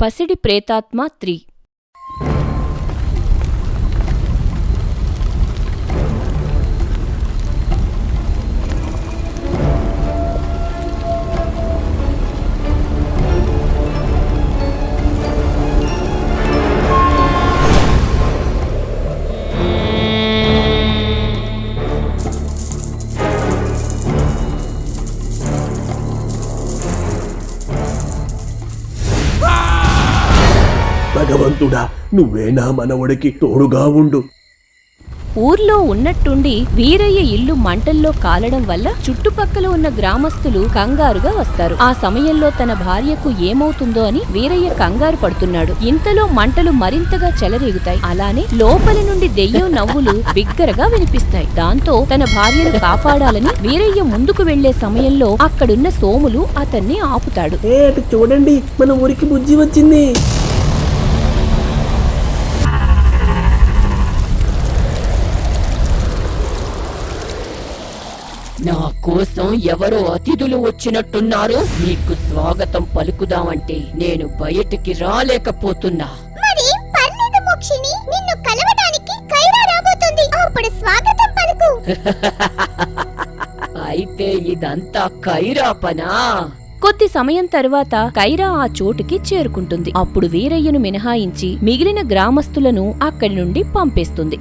పసిడి ప్రేతాత్మ 3. భగవంతుడా, నువ్వే నా మనవడికి తోడుగా ఉండు. ఊర్లో ఉన్నట్టుండి వీరయ్య ఇల్లు మంటల్లో కాలడం వల్ల చుట్టుపక్కల ఉన్న గ్రామస్తులు కంగారుగా వస్తారు. ఆ సమయంలో తన భార్యకు ఏమవుతుందో అని వీరయ్య కంగారు పడుతున్నాడు. ఇంతలో మంటలు మరింతగా చెలరేగుతాయి. అలానే లోపలి నుండి దెయ్యం నవ్వులు బిగ్గరగా వినిపిస్తాయి. దాంతో తన భార్యను కాపాడాలని వీరయ్య ముందుకు వెళ్లే సమయంలో అక్కడున్న సోములు అతన్ని ఆపుతాడు. అటు చూడండి, మన ఊరికి బుజ్జి వచ్చింది. నా కోసం ఎవరో అతిథులు వచ్చినట్టున్నారు. నీకు స్వాగతం పలుకుదామంటే నేను బయటికి రాలేకపోతున్నా. మరి పర్లేదు మోక్షిని, నిన్ను కలవడానికి కైరా రాబోతుంది. అప్పుడు స్వాగతం పలుకు. అయితే ఇదంతా కైరా పనా? కొద్ది సమయం తరువాత కైరా ఆ చోటుకి చేరుకుంటుంది. అప్పుడు వీరయ్యను మినహాయించి మిగిలిన గ్రామస్తులను అక్కడి నుండి పంపేస్తుంది.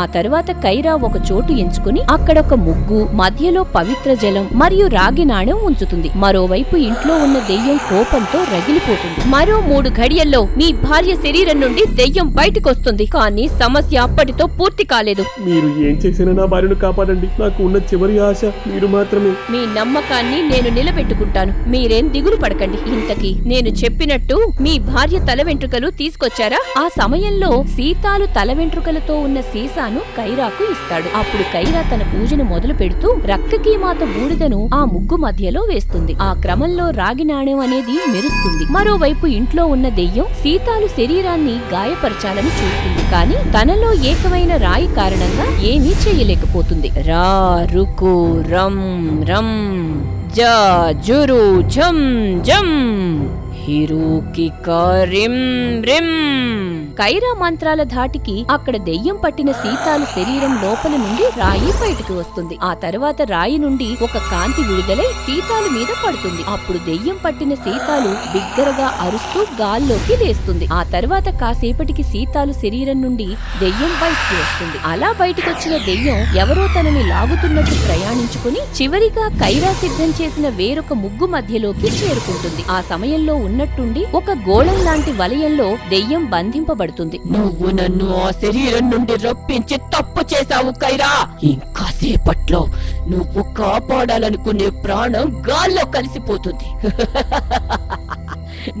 ఆ తరువాత కైరా ఒక చోటు ఎంచుకుని అక్కడొక ముగ్గు, మధ్యలో పవిత్ర జలం మరియు రాగి నాణెం ఉంచుతుంది. మరోవైపు ఇంట్లో ఉన్న దెయ్యం కోపంతో రగిలిపోతుంది. మరో 3 ఘడియల్లో మీ భార్య శరీరం నుండి దెయ్యం బయటకొస్తుంది. కానీ సమస్య అప్పటితో పూర్తి కాలేదు. మీరు ఏం చేసినా నా భార్యను కాపాడండి. నాకు ఉన్న చివరి ఆశ మీరు మాత్రమే. మీ నమ్మకాన్ని నేను నిలబెట్టుకుంటాను. మీరేం దిగులు పడకండి. ఇంతకీ నేను చెప్పినట్టు మీ భార్య తల వెంట్రుకలు తీసుకొచ్చారా? ఆ సమయంలో సీతాలు తల వెంట్రుకలతో ఉన్న సీసా కైరాకు ఇస్తాడు. అప్పుడు కైరా తన పూజను మొదలు పెడుతూ రక్తకీమాత బూడిదను ఆ ముగ్గు మధ్యలో వేస్తుంది. ఆ క్రమంలో రాగి నాణెం అనేది మెరుస్తుంది. మరోవైపు ఇంట్లో ఉన్న దెయ్యం సీతాలు శరీరాన్ని గాయపరచాలని చూస్తుంది. కానీ తనలో ఏకమైన రాయి కారణంగా ఏమీ చేయలేకపోతుంది. రా రుకు రం రం జా జురు ఝం ఝం హిరుకి కరిం రిం. కైరా మంత్రాల ధాటికి అక్కడ దెయ్యం పట్టిన సీతాలు శరీరం లోపల నుండి రాయి బయటకు వస్తుంది. ఆ తర్వాత రాయి నుండి ఒక కాంతి విడుదలై సీతాలు మీద పడుతుంది. అప్పుడు దెయ్యం పట్టిన సీతాలు బిగ్గరగా అరుస్తూ గాల్లోకి లేస్తుంది. ఆ తర్వాత కాసేపటికి సీతాలు శరీరం నుండి దెయ్యం బయటికి వస్తుంది. అలా బయటకొచ్చిన దెయ్యం ఎవరో తనని లాగుతున్నట్టు ప్రయాణించుకుని చివరిగా కైరా సిద్ధం చేసిన వేరొక ముగ్గు మధ్యలోకి చేరుకుంటుంది. ఆ సమయంలో ఉన్నట్టుండి ఒక గోళం లాంటి వలయంలో దెయ్యం బంధింపబడుతుంది. నువ్వు నన్ను ఆ శరీరం నుండి రప్పించి తప్పు చేశావు కైరా. ఇంకా సేపట్లో నువ్వు కాపాడాలనుకునే ప్రాణం గాల్లో కలిసిపోతుంది.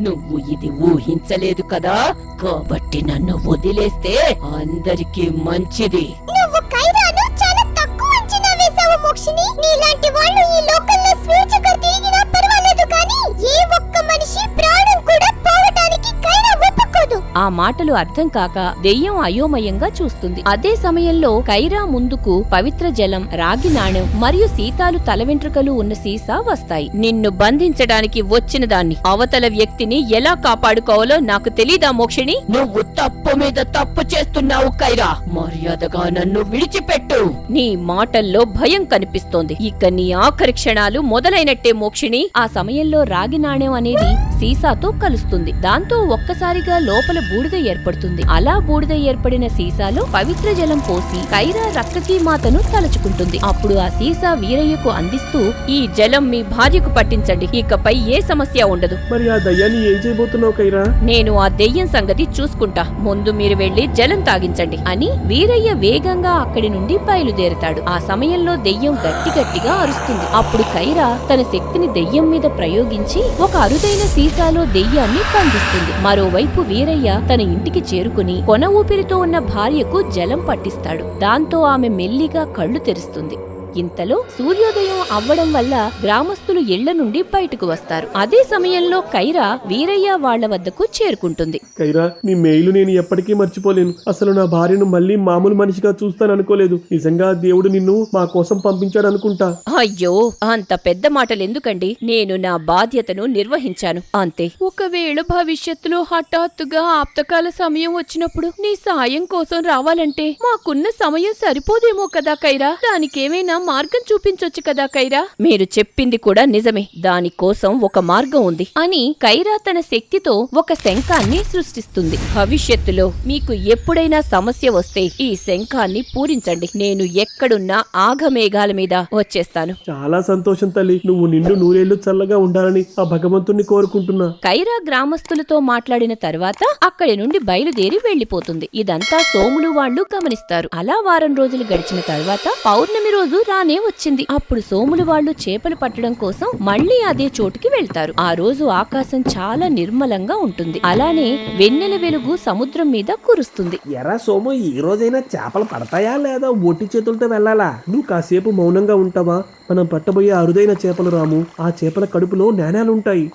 నువ్వు ఇది ఊహించలేదు కదా, కాబట్టి నన్ను వదిలేస్తే అందరికీ మంచిది. నువ్వు కైరాను చాలా తక్కువ అంచనా వేశావు మోక్షిని. నీలాంటి వాళ్ళు ఈ లోకంలో స్వేచ్ఛగా తిరిగినా పర్వాలేదు, కానీ ఏ ఒక్క మనిషి ప్రాణం కూడా పోవటానికి కైరా ఒప్పుకోదు. ఆ మాటలు అర్థం కాక దెయ్యం అయోమయంగా చూస్తుంది. అదే సమయంలో కైరా ముందుకు పవిత్ర జలం, రాగి నాణెం మరియు సీతాలు తల వెంట్రుకలు ఉన్న సీసా వస్తాయి. నిన్ను బంధించడానికి వచ్చిన దాన్ని, అవతల వ్యక్తిని ఎలా కాపాడుకోవాలో నాకు తెలీదా మోక్షిణి? నువ్వు తప్పు మీద తప్పు చేస్తున్నావు కైరా. మర్యాదగా నన్ను విడిచిపెట్టు. నీ మాటల్లో భయం కనిపిస్తోంది. ఇక నీ ఆఖరి క్షణాలు మొదలైనట్టే మోక్షిణి. ఆ సమయంలో రాగి నాణెం అనేది సీసాతో కలుస్తుంది. దాంతో ఒక్కసారిగా లోపల బూడిద ఏర్పడుతుంది. అలా బూడిద ఏర్పడిన సీసాలో పవిత్ర జలం పోసి కైరా రక్తకీమాతను తలుచుకుంటుంది. అప్పుడు ఆ సీసా వీరయ్యకు అందిస్తూ, ఈ జలం మీ భార్యకు పట్టించండి. ఇకపై ఏ సమస్య ఉండదు. మరి ఆ దయ్యాన్ని ఏం చేయబోతున్నావు కైరా? నేను ఆ దెయ్యం సంగతి చూసుకుంటా. ముందు మీరు వెళ్లి జలం తాగించండి అని వీరయ్య వేగంగా అక్కడి నుండి బయలుదేరతాడు. ఆ సమయంలో దెయ్యం గట్టిగా అరుస్తుంది. అప్పుడు కైరా తన శక్తిని దెయ్యం మీద ప్రయోగించి ఒక అరుదైన సీసాలో దెయ్యాన్ని బంధిస్తుంది. మరోవైపు వీరయ్య తన ఇంటికి చేరుకుని కొన ఊపిరితో ఉన్న భార్యకు జలం పట్టిస్తాడు. దాంతో ఆమె మెల్లిగా కళ్ళు తెరుస్తుంది. ఇంతలో సూర్యోదయం అవ్వడం వల్ల గ్రామస్తులు ఇళ్ల నుండి బయటకు వస్తారు. అదే సమయంలో కైరా వీరయ్య వాళ్ల వద్దకు చేరుకుంటుంది. కైరా, నీ మెయిల్ నేను ఎప్పటికీ మర్చిపోలేను. అసలు నా భార్యను మళ్ళీ మామూలు మనిషిగా చూస్తాననుకోలేదు. నిజంగా దేవుడు నిన్ను మా కోసం పంపించాడు అనుకుంటా. అయ్యో, అంత పెద్ద మాటలెందుకండి? నేను నా బాధ్యతను నిర్వహించాను అంతే. ఒకవేళ భవిష్యత్తులో హఠాత్తుగా ఆప్తకాల సమయం వచ్చినప్పుడు నీ సాయం కోసం రావాలంటే మాకున్న సమయం సరిపోదేమో కదా కైరా. దానికేమైనా మార్గం చూపించొచ్చు కదా కైరా. మీరు చెప్పింది కూడా నిజమే, దానికోసం ఒక మార్గం ఉంది అని కైరా తన శక్తితో ఒక శంఖాన్ని సృష్టిస్తుంది. భవిష్యత్తులో మీకు ఎప్పుడైనా సమస్య వస్తే ఈ శంఖాన్ని పూరించండి. నేను ఎక్కడున్నా ఆఘమేఘాల మీద వచ్చేస్తాను. చాలా సంతోషం తల్లి. నువ్వు నిండు నూరేళ్లు చల్లగా ఉండాలని ఆ భగవంతుణ్ణి కోరుకుంటున్నా. కైరా గ్రామస్తులతో మాట్లాడిన తర్వాత అక్కడి నుండి బయలుదేరి వెళ్లిపోతుంది. ఇదంతా సోములు వాళ్ళు గమనిస్తారు. అలా వారం రోజులు గడిచిన తర్వాత పౌర్ణమి రోజు రానే వచ్చింది. అప్పుడు సోములు వాళ్ళు చేపలు పట్టడం కోసం మళ్లీ అదే చోటుకి వెళ్తారు. ఆ రోజు ఆకాశం చాలా నిర్మలంగా ఉంటుంది. అలానే వెన్నెల వెలుగు సముద్రం మీద కురుస్తుంది. ఎరా సోము, ఈ రోజైనా చేపలు పడతాయా లేదా ఒట్టి చేతులతో వెళ్ళాలా? నువ్వు కాసేపు మౌనంగా ఉంటావా? మనం పట్టబోయే అరుదైన చేపలు రాము. ఆ చేపల కడుపులో నాణేలుంటాయి.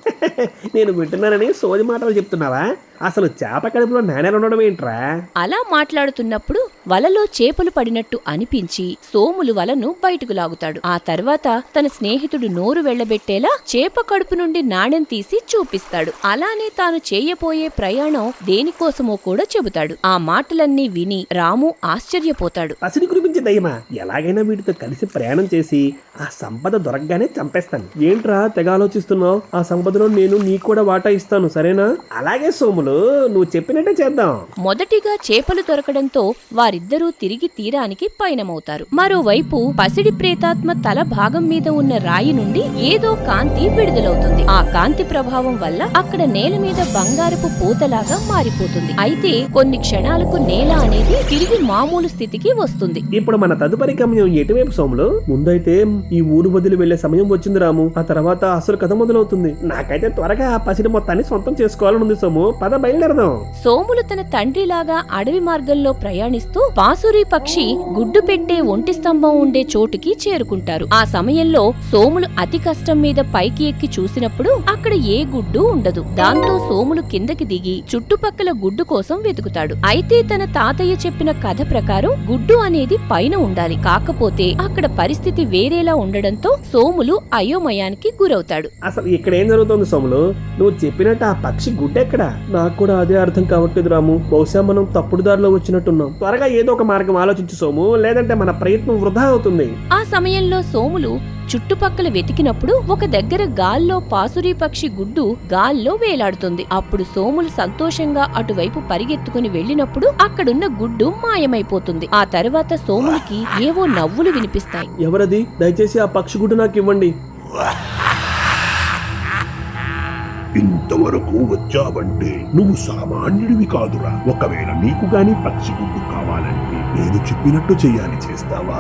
నేను వింటున్నానని సోది మాటలు చెప్తున్నావా? అసలు చేప కడుపులో నాణేలు ఉండడం ఏంట్రా? అలా మాట్లాడుతున్నప్పుడు వలలో చేపలు పడినట్టు అనిపించి సోములు వలను బయటకు లాగుతాడు. ఆ తర్వాత తన స్నేహితుడు నోరు వెళ్లబెట్టేలా చేప కడుపు నుండి నాణెం తీసి చూపిస్తాడు. అలానే తాను చేయబోయే ప్రయాణం దేనికోసమో కూడా చెబుతాడు. ఆ మాటలన్నీ విని రాము ఆశ్చర్యపోతాడు. పసిడి కురిపించే దయ్యమా, ఎలాగైనా వీటితో కలిసి ప్రయాణం చేసి ఆ సంపద దొరకగానే చంపేస్తాను. ఏంట్రా తెగ ఆలోచిస్తున్నావు? ఆ సంపదలో నేను నీకు కూడా వాటా ఇస్తాను, సరేనా? అలాగే సోములు, నువ్వు చెప్పినట్టే చేద్దాం. మొదటిగా చేపలు దొరకడంతో వారిద్దరూ తిరిగి తీరానికి పయనమవుతారు. మరోవైపు పసిడి ప్రేతాత్మ తల భాగం మీద ఉన్న రాయి నుండి ఏదో కాంతి విడుదలవుతుంది. ఆ కాంతి ప్రభావం వల్ల అక్కడ నేల మీద బంగారపు పూతలాగా మారిపోతుంది. అయితే కొన్ని క్షణాలకు నేల అనేది తిరిగి మామూలు స్థితికి వస్తుంది. ఇప్పుడు మన తదుపరి గమ్యం ఎటువైపు సోములు? ముందైతే ఈ ఊరు వదిలి వెళ్లే సమయం వచ్చింది రాము. ఆ తర్వాత అసలు కథ మొదలవుతుంది. నాకైతే త్వరగా ఆ పసిడి మొత్తాన్ని సొంతం చేసుకోవాలనుంది సోము. పద బయలుదేరదాం. సోములు తన తండ్రిలాగా అడవి మార్గంలో ప్రయాణిస్తూ పాసురి పక్షి గుడ్డు పెట్టే ఒంటి స్తంభం ఉండే చోటుకి చేరుకుంటారు. ఆ సమయంలో సోములు అతి కష్టం మీద పైకి ఎక్కి చూసినప్పుడు అక్కడ ఏ గుడ్డు ఉండదు. దాంతో సోములు కిందకి దిగి చుట్టుపక్కల గుడ్డు కోసం వెతుకుతాడు. అయితే తన తాతయ్య చెప్పిన కథ ప్రకారం గుడ్డు అనేది పైన ఉండాలి. కాకపోతే అక్కడ పరిస్థితి వేరేలా ఉండడంతో సోములు అయోమయానికి గురవుతాడు. అసలు ఇక్కడ ఏం జరుగుతుంది సోములు? నువ్వు చెప్పినట్టు ఆ పక్షి గుడ్డెక్కడా? నాకు కూడా అదే అర్థం కావట్లేదు రాము. బహుశా మనం తప్పుడు దారిలో వచ్చినట్టున్నాం. త్వరగా ఏదో ఒక మార్గం ఆలోచించు సోము, లేదంటే మన ప్రయత్నం వృధా అవుతుంది. ఆ సమయంలో సోములు చుట్టుపక్కల వెతికినప్పుడు ఒక దగ్గర గాల్లో పాసురి పక్షి గుడ్డు గాల్లో వేలాడుతుంది. అప్పుడు సోములు సంతోషంగా అటువైపు పరిగెత్తుకుని వెళ్లినప్పుడు అక్కడున్న గుడ్డు మాయమైపోతుంది. ఆ తర్వాత సోములకి ఏవో నవ్వులు వినిపిస్తాయి. ఎవరది? దయచేసి ఆ పక్షి గుడ్డు నాకు ఇవ్వండి. ఇంతవరకు వచ్చావంటే నువ్వు సామాన్యుడివి కాదురా. ఒకవేళ నీకు గాని పక్షి గుడ్డు కావాలంటే నేను చెప్పినట్టు చెయ్యాలి. చేస్తావా?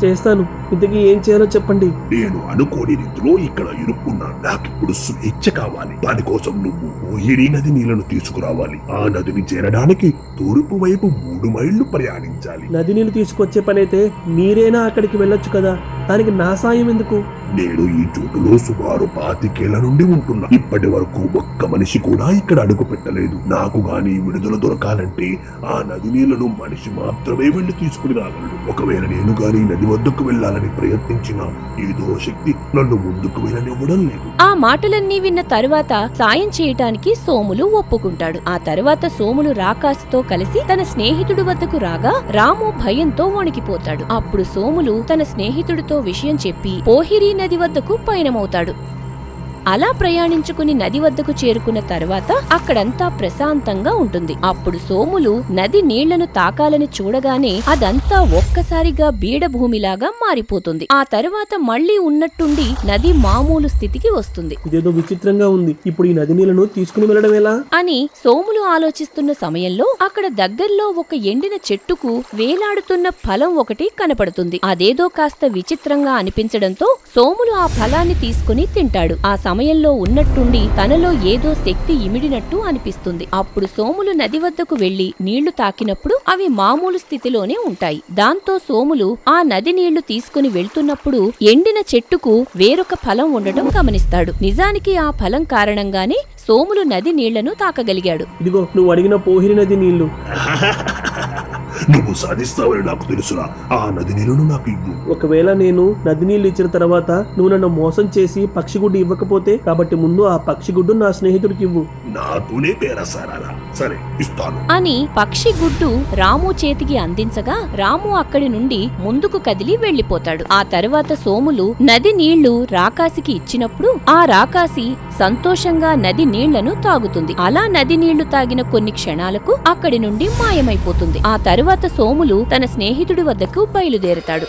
చేస్తాను. ఇంతకీ ఏం చేయాలో చెప్పండి. నేను అనుకోని రీతిలో ఇక్కడ ఇరుక్కున్నాను. నాకిప్పుడు స్వేచ్ఛ కావాలి. దానికోసం నువ్వు ఓహిరీ నది నీళ్లను తీసుకురావాలి. ఆ నదిని చేరడానికి తూర్పు వైపు 3 మైళ్లు ప్రయాణించాలి. నది నీళ్లు తీసుకొచ్చే పనైతే మీరేనా అక్కడికి వెళ్ళొచ్చు కదా. దానికి నా సాయం ఎందుకు? నేను ఈ చోటులో సుమారు 25 ఏళ్ల నుండి ఉంటున్నా. ఇప్పటి వరకు ఒక్క మనిషి కూడా ఇక్కడ అడుగు పెట్టలేదు. నాకు గాని విడుదల దొరకాలంటే ఆ నది నీళ్లను మనిషి మాత్రమే వెళ్లి తీసుకుని రాగలడు. ఒకవేళ నేను గాని నది వద్దకు వెళ్లాలని ప్రయత్నించినా ఏదో శక్తి నన్ను ముందుకు వెళ్ళనివ్వడం లేదు. ఆ మాటలన్నీ విన్న తరువాత సాయం చేయటానికి సోములు ఒప్పుకుంటాడు. ఆ తర్వాత సోములు రాకాసుతో కలిసి తన స్నేహితుడి వద్దకు రాగా రాము భయంతో వణికిపోతాడు. అప్పుడు సోములు తన స్నేహితుడితో విషయం చెప్పి ఓహిరీ నది వద్దకు పయనమవుతాడు. అలా ప్రయాణించుకుని నది వద్దకు చేరుకున్న తర్వాత అక్కడంతా ప్రశాంతంగా ఉంటుంది. అప్పుడు సోములు నది నీళ్లను తాకాలని చూడగానే అదంతా ఒక్కసారిగా బీడభూమిలాగా మారిపోతుంది. ఆ తర్వాత మళ్లీ ఉన్నట్టుండి నది మామూలు స్థితికి వస్తుంది. ఇదేదో విచిత్రంగా ఉంది. ఇప్పుడు ఈ నది నీళ్లను తీసుకుని వెళ్ళడం ఎలా అని సోములు ఆలోచిస్తున్న సమయంలో అక్కడ దగ్గర్లో ఒక ఎండిన చెట్టుకు వేలాడుతున్న ఫలం ఒకటి కనపడుతుంది. అదేదో కాస్త విచిత్రంగా అనిపించడంతో సోములు ఆ ఫలాన్ని తీసుకుని తింటాడు. ఆ సమయంలో ఉన్నట్టుండి తనలో ఏదో శక్తి ఇమిడినట్టు అనిపిస్తుంది. అప్పుడు సోములు నది వద్దకు వెళ్లి నీళ్లు తాకినప్పుడు అవి మామూలు స్థితిలోనే ఉంటాయి. దాంతో సోములు ఆ నది నీళ్లు తీసుకుని వెళ్తున్నప్పుడు ఎండిన చెట్టుకు వేరొక ఫలం ఉండటం గమనిస్తాడు. నిజానికి ఆ ఫలం కారణంగానే సోములు నది నీళ్లను తాకగలిగాడు. ఇదిగో నువ్వు అడిగిన పోహిరి నది నీళ్లు. నువ్వు సాధిస్తావని నాకు తెలుసురా. ఆ నది నీళ్లను నాకు ఇవ్వు. ఒకవేళ నేను నది నీళ్లు ఇచ్చిన తర్వాత నువ్వు నన్ను మోసం చేసి పక్షిగుడ్డు ఇవ్వకపోతే, కాబట్టి ముందు ఆ పక్షిగుడ్డు నా స్నేహితుడికి ఇవ్వు. నాతోనే పేరసారాలా? సరే, ఇస్తాను అని పక్షి గుడ్డు రాము చేతికి అందించగా రాము అక్కడి నుండి ముందుకు కదిలి వెళ్లిపోతాడు. ఆ తర్వాత సోములు నది నీళ్లు రాకాసికి ఇచ్చినప్పుడు ఆ రాకాసి సంతోషంగా నది నీళ్లను తాగుతుంది. అలా నది నీళ్లు తాగిన కొన్ని క్షణాలకు అక్కడి నుండి మాయమైపోతుంది. ఆ తరువాత సోములు తన స్నేహితుడి వద్దకు బయలుదేరతాడు.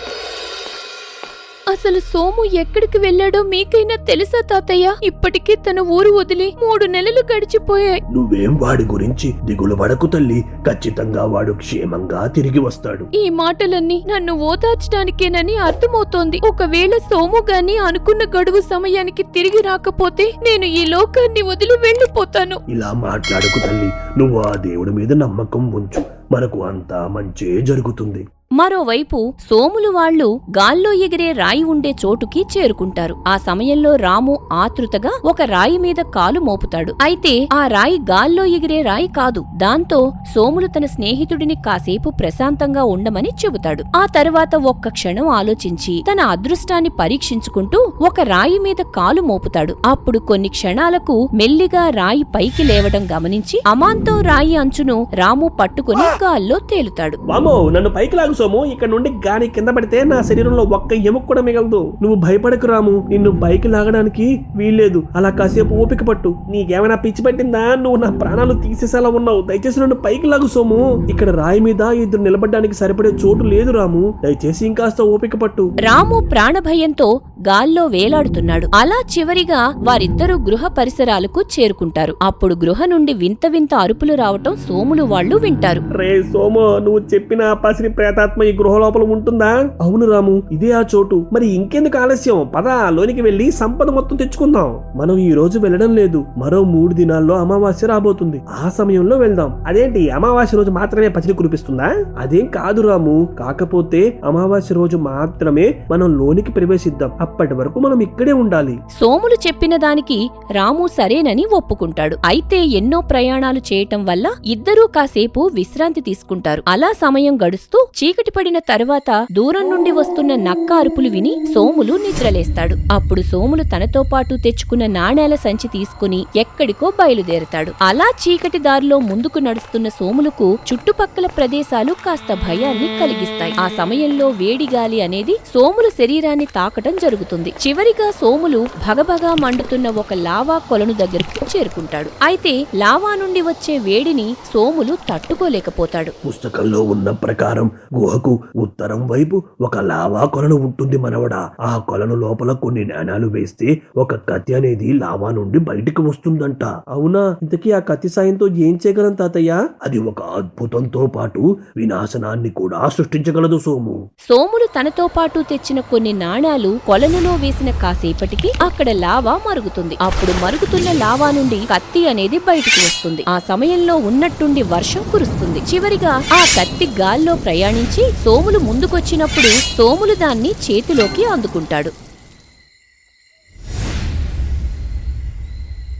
అసలు సోము ఎక్కడికి వెళ్ళాడో మీకైనా తెలుసా తాతయ్య? ఇప్పటికీ తన ఊరు వదిలి 3 నెలలు గడిచిపోయాయి. నువ్వేం వాడి గురించి దిగులు పడకు తల్లి. ఖచ్చితంగా వాడు క్షేమంగా తిరిగి వస్తాడు. ఈ మాటలన్నీ నన్ను ఓదార్చడానికేనని అర్థమవుతోంది. ఒకవేళ సోము గాని అనుకున్న గడువు సమయానికి తిరిగి రాకపోతే నేను ఈ లోకాన్ని వదిలి వెళ్లిపోతాను. ఇలా మాట్లాడకు తల్లి. నువ్వు ఆ దేవుడి మీద నమ్మకం ఉంచు. మనకు అంతా మంచే జరుగుతుంది. మరోవైపు సోములు వాళ్లు గాల్లో ఎగిరే రాయి ఉండే చోటుకి చేరుకుంటారు. ఆ సమయంలో రాము ఆతృతగా ఒక రాయి మీద కాలు మోపుతాడు. అయితే ఆ రాయి గాల్లో ఎగిరే రాయి కాదు. దాంతో సోములు తన స్నేహితుడిని కాసేపు ప్రశాంతంగా ఉండమని చెబుతాడు. ఆ తరువాత ఒక్క క్షణం ఆలోచించి తన అదృష్టాన్ని పరీక్షించుకుంటూ ఒక రాయి మీద కాలు మోపుతాడు. అప్పుడు కొన్ని క్షణాలకు మెల్లిగా రాయి పైకి లేవడం గమనించి అమాంతం రాయి అంచును రాము పట్టుకుని గాల్లో తేలుతాడు. వామో, నన్ను పైకి లాగు సోము. ఇక్కడ నుండి గాని కింద పడితే నా శరీరంలో ఒక్క ఎముక కూడా మిగలదు. నువ్వు భయపడకు రాము. నిన్ను పైకి లాగడానికి వీల్లేదు. అలా కాసేపు ఓపిక పట్టు. నీకేమైనా పిచ్చి పట్టిందా? నువ్వు నా ప్రాణాలు తీసేసేలా ఉన్నావు. దయచేసి నన్ను పైకి లాగు సోము. ఇక్కడ రాయి మీద ఇద్దరు నిలబడడానికి సరిపడే చోటు లేదు రాము. దయచేసి ఇంకాస్త ఓపిక పట్టు. రాము ప్రాణభయంతో గాల్లో వేలాడుతున్నాడు. అలా చివరిగా వారిద్దరూ గృహ పరిసరాలకు చేరుకుంటారు. అప్పుడు గృహ నుండి వింత వింత అరుపులు రావటం సోములు వాళ్లు వింటారు. రే సోము, నువ్వు చెప్పిన పసిరి ప్రేతాత్మ ఈ గృహ లోపల ఉంటుందా? అవును రాము, ఇదే ఆ చోటు. మరి ఇంకెందుకు ఆలస్యం? పద, లోనికి వెళ్లి సంపద మొత్తం తెచ్చుకుందాం. మనం ఈ రోజు వెళ్లడం లేదు. మరో 3 దినాల్లో అమావాస్య రాబోతుంది. ఆ సమయంలో వెళ్దాం. అదేంటి, అమావాస్య రోజు మాత్రమే పసిరి కురిపిస్తుందా? అదేం కాదు రాము. కాకపోతే అమావాస్య రోజు మాత్రమే మనం లోనికి ప్రవేశిద్దాం. అప్పటి వరకు మనం ఇక్కడే ఉండాలి. సోములు చెప్పిన దానికి రాము సరేనని ఒప్పుకుంటాడు. అయితే ఎన్నో ప్రయాణాలు చేయటం వల్ల ఇద్దరూ కాసేపు విశ్రాంతి తీసుకుంటారు. అలా సమయం గడుస్తూ చీకటి పడిన తరువాత దూరం నుండి వస్తున్న నక్క అరుపులు విని సోములు నిద్రలేస్తాడు. అప్పుడు సోములు తనతో పాటు తెచ్చుకున్న నాణేల సంచి తీసుకుని ఎక్కడికో బయలుదేరతాడు. అలా చీకటి దారిలో ముందుకు నడుస్తున్న సోములకు చుట్టుపక్కల ప్రదేశాలు కాస్త భయాన్ని కలిగిస్తాయి. ఆ సమయంలో వేడిగాలి అనేది సోముల శరీరాన్ని తాకటం జరుగుతుంది. చివరిగా సోములు భగభగా మండుతున్న ఒక లావా కొలను దగ్గరకు చేరుకుంటాడు. అయితే లావా నుండి వచ్చే వేడిని సోములు తట్టుకోలేకపోతాడు. పుస్తకంలో ఉన్న ప్రకారం గుహకు ఉత్తరం వైపు ఒక లావా కొలను ఉంటుంది మనవడా. ఆ కొలను లోపల కొన్ని నాణాలు వేస్తే ఒక కత్తి అనేది లావా నుండి బయటికి వస్తుందంట. అవునా? ఇంతకీ ఆ కత్తి సాయంతో ఏం చేయగలం తాతయ్య? అది ఒక అద్భుతంతో పాటు వినాశనాన్ని కూడా సృష్టించగలదు సోము. సోములు తనతో పాటు తెచ్చిన కొన్ని నాణాలు కొలనులో వేసిన కాసేపటికి అక్కడ లావా మరుగుతుంది. అప్పుడు మరుగుతున్న లావా నుండి కత్తి అనేది బయటికి వస్తుంది. ఆ సమయంలో ఉన్నట్టుండి వర్షం కురుస్తుంది. చివరిగా ఆ కత్తి గాల్లో ప్రయాణించి సోములు ముందుకొచ్చినప్పుడు సోములు దాన్ని చేతిలోకి అందుకుంటాడు.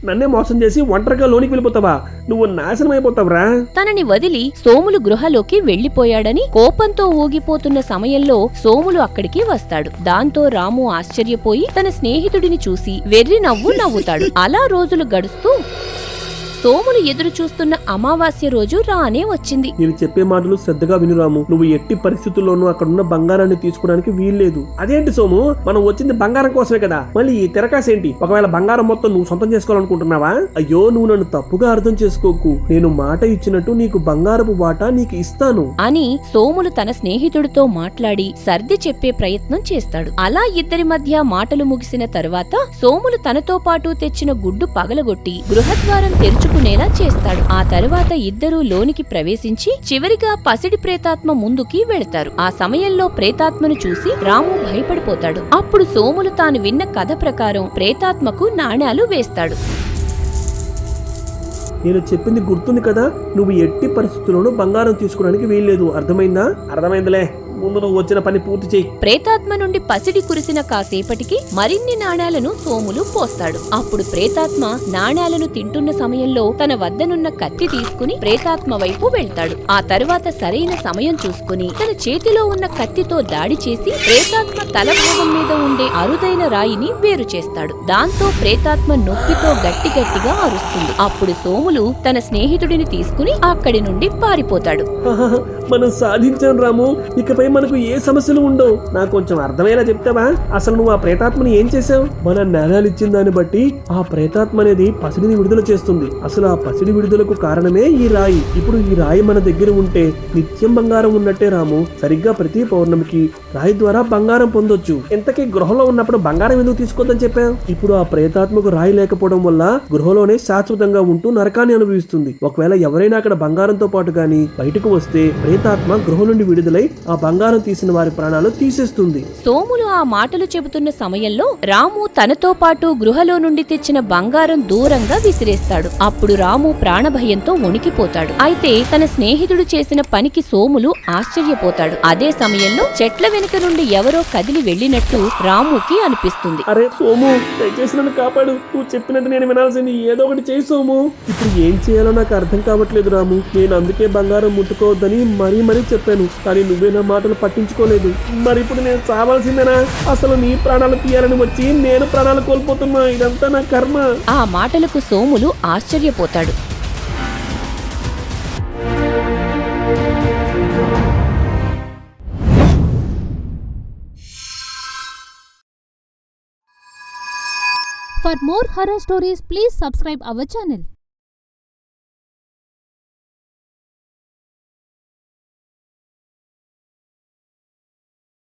నన్నే మోసం చేసి ఒంటరిగా లోనికి వెళ్ళిపోతావా? నువ్వు నాశనం అయిపోతావురా. తనని వదిలి సోములు గృహలోకి వెళ్లిపోయాడని కోపంతో ఊగిపోతున్న సమయంలో సోములు అక్కడికి వస్తాడు. దాంతో రాము ఆశ్చర్యపోయి తన స్నేహితుడిని చూసి వెర్రి నవ్వు నవ్వుతాడు. అలా రోజులు గడుస్తూ సోములు ఎదురు చూస్తున్న అమావాస్య రోజు రానే వచ్చింది. నేను చెప్పే మాటలు శ్రద్ధగా వినురాము. నువ్వు ఎట్టి పరిస్థితుల్లోనూ అక్కడున్న బంగారాన్ని తీసుకోవడానికి వీల్లేదు. అదేంటి సోము, మనం వచ్చింది బంగారం కోసమే కదా. మళ్ళీ ఈ తిరకాసేంటి? ఒకవేళ బంగారం మొత్తం నువ్వు సొంతం చేసుకోవాలనుకుంటున్నావా? అయ్యో, నువ్వు నన్ను తప్పుగా అర్థం చేసుకోకు. నేను మాట ఇచ్చినట్టు నీకు బంగారపు వాటా నీకు ఇస్తాను అని సోములు తన స్నేహితుడితో మాట్లాడి సర్ది చెప్పే ప్రయత్నం చేస్తాడు. అలా ఇద్దరి మధ్య మాటలు ముగిసిన తరువాత సోములు తనతో పాటు తెచ్చిన గుడ్డు పగలగొట్టి గృహద్వారం తెరుచుకు తప్పించుకునేలా చేస్తాడు. ఆ తరువాత ఇద్దరూ లోనికి ప్రవేశించి చివరిగా పసిడి ప్రేతాత్మ ముందుకి వెళతారు. ఆ సమయంలో ప్రేతాత్మను చూసి రాము భయపడిపోతాడు. అప్పుడు సోములు తాను విన్న కథ ప్రకారం ప్రేతాత్మకు నాణాలు వేస్తాడు. నేను చెప్పింది గుర్తుంది కదా, నువ్వు ఎట్టి పరిస్థితుల్లోనూ బంగారం తీసుకోవడానికి వీల్లేదు. అర్థమైందా? అర్థమైందిలే, ముందు నువ్వు వచ్చిన పని పూర్తి చెయ్యి. ప్రేతాత్మ నుండి పసిడి కురిసిన కాసేపటికి మరిన్ని నాణాలను సోములు పోస్తాడు. అప్పుడు ప్రేతాత్మ నాణాలను తింటున్న సమయంలో తన వద్దనున్న కత్తి తీసుకుని ప్రేతాత్మ వైపు వెళ్తాడు. ఆ తరువాత సరైన సమయం చూసుకుని తన చేతిలో ఉన్న కత్తితో దాడి చేసి ప్రేతాత్మ తల భాగం మీద ఉండే అరుదైన రాయిని వేరు చేస్తాడు. దాంతో ప్రేతాత్మ నొప్పితో గట్టిగా అరుస్తుంది. అప్పుడు సోములు తన స్నేహితుడిని తీసుకుని అక్కడి నుండి పారిపోతాడు. ఆహాహా, మనం సాధించాం రాము, ఇకపై మనకు ఏ సమస్యలు ఉండవు. నాకు కొంచెం అర్థమయ్యేలా చెప్తావా? అసలు నువ్వు ఆ ప్రేతాత్మని ఏం చేసావు? మన నాణాలు ఇచ్చిన దాన్ని బట్టి ఆ ప్రేతాత్మ అనేది పసిడిని విడుదల చేస్తుంది. అసలు ఆ పసిడి విడుదలకు కారణమే ఈ రాయి. ఇప్పుడు ఈ రాయి మన దగ్గర ఉంటే నిత్యం బంగారం ఉన్నట్టే రాము. సరిగ్గా ప్రతి పౌర్ణమికి రాయి ద్వారా బంగారం పొందొచ్చు. ఇంతకీ గృహలో ఉన్నప్పుడు బంగారం ఎందుకు తీసుకోవద్దని చెప్పావు? ఇప్పుడు ఆ ప్రేతాత్మకు రాయి లేకపోవడం వల్ల గృహలోనే శాశ్వతంగా ఉంటూ నరకాన్ని అనుభవిస్తుంది. ఒకవేళ ఎవరైనా అక్కడ బంగారంతో పాటు గాని బయటకు వస్తే ప్రేతాత్మ గృహం నుండి విడుదలై ఆ బంగారం తీసిన వారి ప్రాణాలు తీసేస్తుంది. సోములు ఆ మాటలు చెబుతున్న సమయంలో రాము తనతో పాటు గృహలో నుండి తెచ్చిన బంగారం దూరంగా విసిరేస్తాడు. అప్పుడు రాము ప్రాణభయంతో వణికిపోతాడు. అయితే తన స్నేహితుడు చేసిన పనికి సోములు ఆశ్చర్యపోతాడు. అదే సమయంలో చెట్ల వెనుక నుండి ఎవరో కదిలి వెళ్లినట్టు రాముకి అనిపిస్తుంది. అరే సోము, దయచేసి నన్ను కాపాడు. నువ్వు చెప్పినట్టు నేను వినాల్సింది ఏదో ఒకటి చేయి సోము. ఇప్పుడు ఏం చేయాలో నాకు అర్థం కావట్లేదు రాము. నేను అందుకే బంగారం ముట్టుకోవద్దని మరీ చెప్పాను, కానీ నువ్వే నా మాటలు పట్టించుకోలేదు. మరి ఇప్పుడు నేను చావాల్సిందేనా? అసలు నీ ప్రాణాలు తీయాలని వచ్చి నేను ప్రాణాలు కోల్పోతున్నా. ఇదంతా నా కర్మ. ఆ మాటలకు సోములు ఆశ్చర్యపోతాడు. For more horror stories, please subscribe our channel.